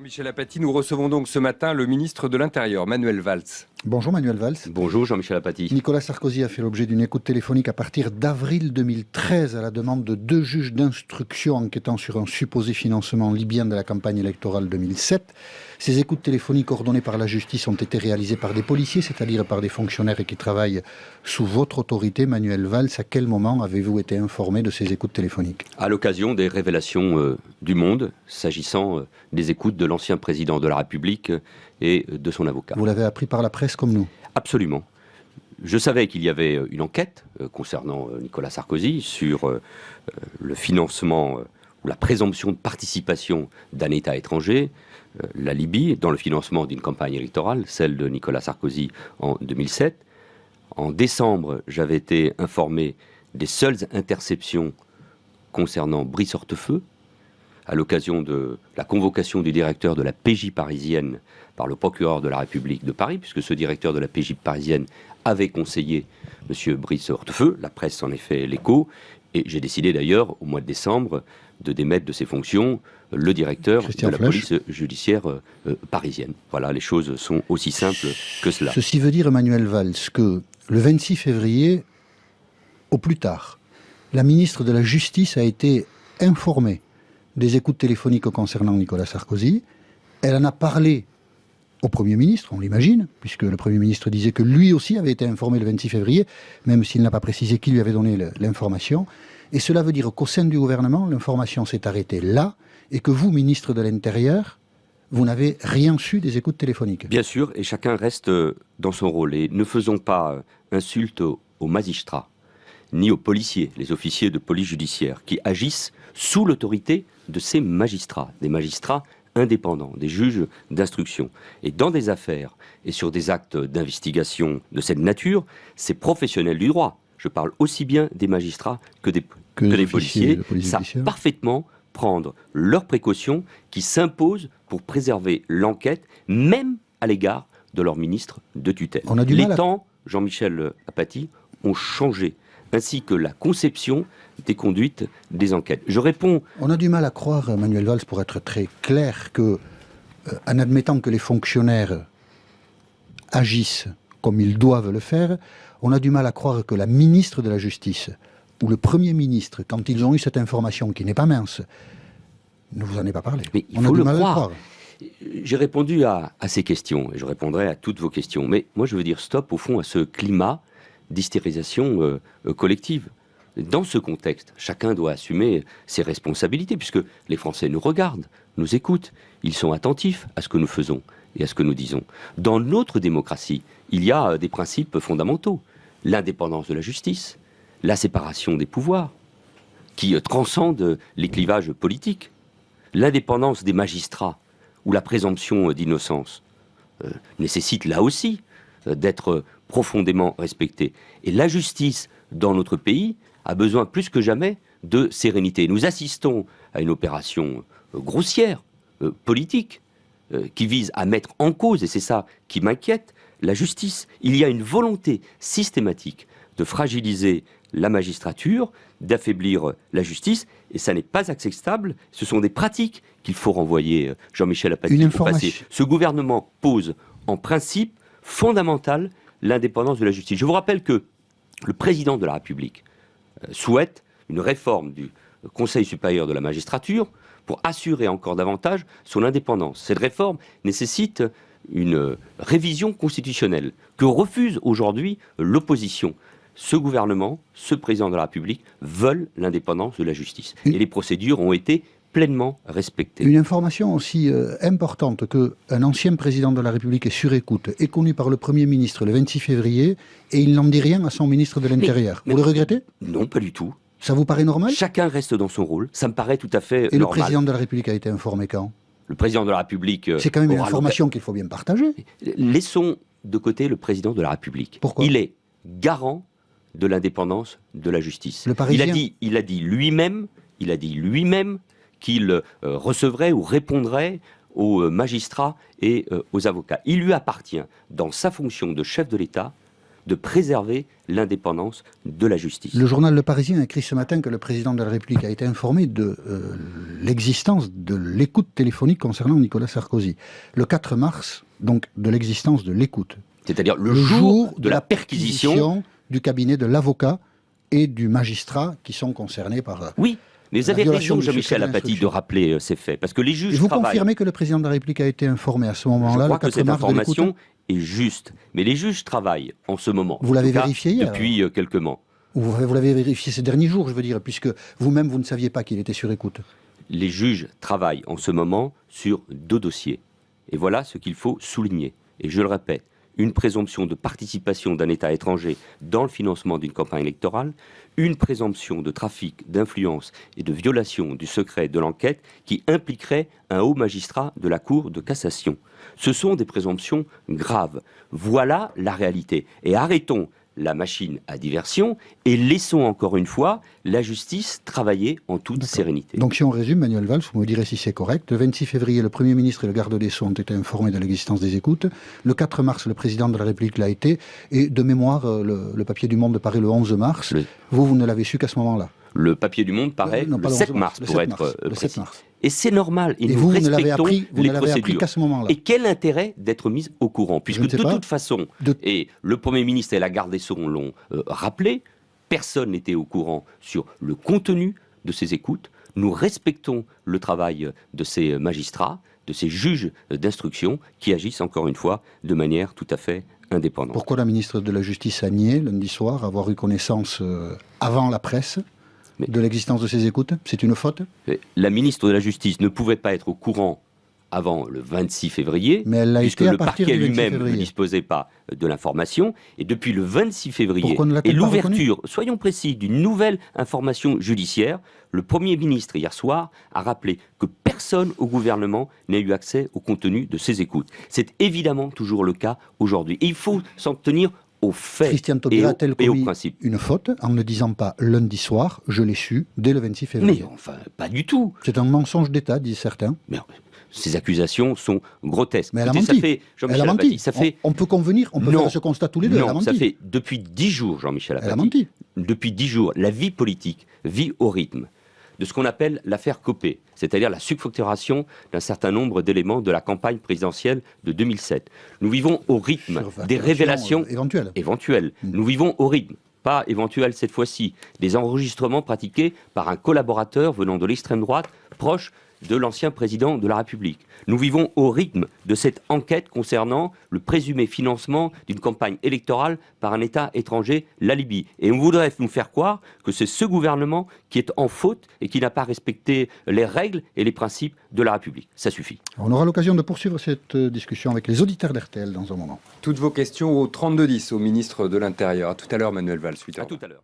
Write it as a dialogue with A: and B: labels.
A: Jean-Michel Apathy, nous recevons donc ce matin le ministre de l'Intérieur, Manuel Valls.
B: Bonjour Manuel Valls.
C: Bonjour Jean-Michel Apathy.
B: Nicolas Sarkozy a fait l'objet d'une écoute téléphonique à partir d'avril 2013 à la demande de 2 juges d'instruction enquêtant sur un supposé financement libyen de la campagne électorale 2007. Ces écoutes téléphoniques ordonnées par la justice ont été réalisées par des policiers, c'est-à-dire par des fonctionnaires qui travaillent sous votre autorité. Manuel Valls, à quel moment avez-vous été informé de ces écoutes téléphoniques ?
C: À l'occasion des révélations du Monde, s'agissant des écoutes de l'ancien président de la République et de son avocat.
B: Vous l'avez appris par la presse comme nous ?
C: Absolument. Je savais qu'il y avait une enquête concernant Nicolas Sarkozy sur le financement ou la présomption de participation d'un État étranger, la Libye, dans le financement d'une campagne électorale, celle de Nicolas Sarkozy en 2007. En décembre, j'avais été informé des seules interceptions concernant Brice Hortefeux, à l'occasion de la convocation du directeur de la PJ parisienne par le procureur de la République de Paris, puisque ce directeur de la PJ parisienne avait conseillé M. Brice Hortefeux, la presse en est fait l'écho, et j'ai décidé d'ailleurs, au mois de décembre, de démettre de ses fonctions le directeur de la police judiciaire parisienne. Voilà, les choses sont aussi simples que cela.
B: Ceci veut dire, Manuel Valls, que le 26 février, au plus tard, la ministre de la Justice a été informée des écoutes téléphoniques concernant Nicolas Sarkozy. Elle en a parlé au Premier ministre, on l'imagine, puisque le Premier ministre disait que lui aussi avait été informé le 26 février, même s'il n'a pas précisé qui lui avait donné l'information. Et cela veut dire qu'au sein du gouvernement, l'information s'est arrêtée là, et que vous, ministre de l'Intérieur, vous n'avez rien su des écoutes téléphoniques.
C: Bien sûr, et chacun reste dans son rôle. Et ne faisons pas insulte aux magistrats, ni aux policiers, les officiers de police judiciaire, qui agissent sous l'autorité de ces magistrats, des magistrats indépendants, des juges d'instruction. Et dans des affaires et sur des actes d'investigation de cette nature, ces professionnels du droit, je parle aussi bien des magistrats que des policiers, savent parfaitement prendre leurs précautions qui s'imposent pour préserver l'enquête, même à l'égard de leur ministre de tutelle. Les temps, Jean-Michel Apathy, ont changé, ainsi que la conception des conduites des enquêtes. Je réponds...
B: On a du mal à croire, Manuel Valls, pour être très clair, que, en admettant que les fonctionnaires agissent comme ils doivent le faire, on a du mal à croire que la ministre de la Justice ou le Premier ministre, quand ils ont eu cette information qui n'est pas mince, ne vous en est pas parlé.
C: Mais il faut le croire. J'ai répondu à ces questions, et je répondrai à toutes vos questions. Mais moi, je veux dire stop, au fond, à ce climat d'hystérisation collective. Dans ce contexte, chacun doit assumer ses responsabilités, puisque les Français nous regardent, nous écoutent, ils sont attentifs à ce que nous faisons et à ce que nous disons. Dans notre démocratie, il y a des principes fondamentaux. L'indépendance de la justice, la séparation des pouvoirs, qui transcendent les clivages politiques, l'indépendance des magistrats, ou la présomption d'innocence, nécessite là aussi d'être profondément respectée. Et la justice, dans notre pays, a besoin plus que jamais de sérénité. Nous assistons à une opération grossière, politique, qui vise à mettre en cause, et c'est ça qui m'inquiète, la justice. Il y a une volonté systématique de fragiliser la magistrature, d'affaiblir la justice, et ça n'est pas acceptable. Ce sont des pratiques qu'il faut renvoyer, Jean-Michel Apathy, au passé. Ce gouvernement pose en principe fondamental l'indépendance de la justice. Je vous rappelle que le président de la République souhaite une réforme du Conseil supérieur de la magistrature pour assurer encore davantage son indépendance. Cette réforme nécessite une révision constitutionnelle que refuse aujourd'hui l'opposition. Ce gouvernement, ce président de la République veulent l'indépendance de la justice. Et les procédures ont été pleinement respectées.
B: Une information aussi importante qu'un ancien président de la République est sur écoute est connu par le Premier ministre le 26 février et il n'en dit rien à son ministre de l'Intérieur. Vous le regrettez ?
C: Non, pas du tout.
B: Ça vous paraît normal ?
C: Chacun reste dans son rôle. Ça me paraît tout à fait normal.
B: Et le président de la République a été informé quand ?
C: Le président de la République...
B: C'est quand même une information qu'il faut bien partager.
C: Laissons de côté le président de la République.
B: Pourquoi ?
C: Il est garant de l'indépendance de la justice.
B: Le Parisien.
C: Il a dit lui-même qu'il recevrait ou répondrait aux magistrats et aux avocats. Il lui appartient, dans sa fonction de chef de l'État, de préserver l'indépendance de la justice.
B: Le journal Le Parisien a écrit ce matin que le président de la République a été informé de l'existence de l'écoute téléphonique concernant Nicolas Sarkozy. Le 4 mars, donc de l'existence de l'écoute.
C: C'est-à-dire le jour de la perquisition
B: du cabinet de l'avocat et du magistrat qui sont concernés par...
C: Oui, mais vous
B: la
C: avez
B: violation
C: raison,
B: du
C: Jean-Michel
B: secret
C: Apathy, de
B: d'instruction.
C: rappeler ces faits. Parce que les juges
B: Et vous
C: travaillent.
B: confirmez que le président de la République a été informé à ce moment-là,
C: Je crois
B: le
C: que
B: 4
C: cette
B: mars de
C: information
B: l'écoute?
C: est juste. Mais les juges travaillent en ce moment.
B: Vous
C: En
B: l'avez
C: tout cas,
B: vérifié hier,
C: depuis quelques mois.
B: Vous l'avez vérifié ces derniers jours, je veux dire, puisque vous-même, vous ne saviez pas qu'il était sur écoute.
C: Les juges travaillent en ce moment sur 2 dossiers. Et voilà ce qu'il faut souligner. Et je le répète, une présomption de participation d'un État étranger dans le financement d'une campagne électorale, une présomption de trafic, d'influence et de violation du secret de l'enquête qui impliquerait un haut magistrat de la Cour de cassation. Ce sont des présomptions graves. Voilà la réalité. Et arrêtons la machine à diversion et laissons encore une fois la justice travailler en toute sérénité.
B: Donc si on résume, Manuel Valls, vous me direz si c'est correct. Le 26 février, le Premier ministre et le garde des Sceaux ont été informés de l'existence des écoutes. Le 4 mars, le président de la République l'a été. Et de mémoire, le papier du Monde paraît le 11 mars. Vous ne l'avez su qu'à ce moment-là.
C: Le papier du Monde paraît
B: Non,
C: le
B: pas
C: 7
B: 11
C: mars,
B: le
C: pour
B: 7
C: être
B: mars, le 7
C: précis.
B: mars.
C: Et c'est normal, et
B: Et
C: nous
B: vous ne l'avez
C: respectons
B: appris, vous
C: les
B: ne l'avez appris
C: procédures.
B: qu'à ce moment-là.
C: Et quel intérêt d'être mis au courant? Puisque
B: ne sais
C: de
B: pas.
C: toute façon, et le Premier ministre et la garde des Sceaux l'ont rappelé, personne n'était au courant sur le contenu de ces écoutes. Nous respectons le travail de ces magistrats, de ces juges d'instruction qui agissent encore une fois de manière tout à fait indépendante.
B: Pourquoi la ministre de la Justice a nié lundi soir avoir eu connaissance avant la presse de l'existence de ces écoutes? C'est une faute?
C: La ministre de la Justice ne pouvait pas être au courant avant le 26 février,
B: Mais elle l'a
C: puisque
B: été à
C: le
B: partir
C: parquet
B: du 26
C: lui-même ne
B: février.
C: disposait pas de l'information. Et depuis le 26 février
B: Pourquoi ne
C: et
B: l'a-t-elle pas
C: l'ouverture, soyons précis, d'une nouvelle information judiciaire, le Premier ministre, hier soir, a rappelé que personne au gouvernement n'a eu accès au contenu de ces écoutes. C'est évidemment toujours le cas aujourd'hui. Et il faut s'en tenir aux faits
B: Christian
C: et
B: Taubira a-t-elle
C: aux
B: commis
C: principes.
B: une faute en ne disant pas lundi soir, je l'ai su dès le 26 février?
C: Mais enfin, pas du tout.
B: C'est un mensonge d'État, disent certains.
C: Mais ces accusations sont grotesques.
B: Mais elle a
C: Écoutez,
B: menti.
C: Ça fait,
B: Elle
C: Jean-Michel
B: a
C: Apathy,
B: menti.
C: ça fait...
B: On peut convenir, on peut
C: Non.
B: faire ce constat tous les deux. Elle a
C: Non,
B: menti.
C: ça fait depuis 10 jours, Jean-Michel Apathy.
B: Elle a menti.
C: Depuis 10 jours, la vie politique vit au rythme de ce qu'on appelle l'affaire Copé, c'est-à-dire la subfacturation d'un certain nombre d'éléments de la campagne présidentielle de 2007. Nous vivons au rythme
B: Surfacturation,
C: des révélations
B: éventuelle.
C: Nous vivons au rythme, pas éventuel cette fois-ci, des enregistrements pratiqués par un collaborateur venant de l'extrême droite proche de l'ancien président de la République. Nous vivons au rythme de cette enquête concernant le présumé financement d'une campagne électorale par un État étranger, la Libye. Et on voudrait nous faire croire que c'est ce gouvernement qui est en faute et qui n'a pas respecté les règles et les principes de la République. Ça suffit.
B: On aura l'occasion de poursuivre cette discussion avec les auditeurs d'RTL dans un moment.
A: Toutes vos questions au 3210 au ministre de l'Intérieur. À tout à l'heure, Manuel Valls. 8h20.
C: À tout à l'heure.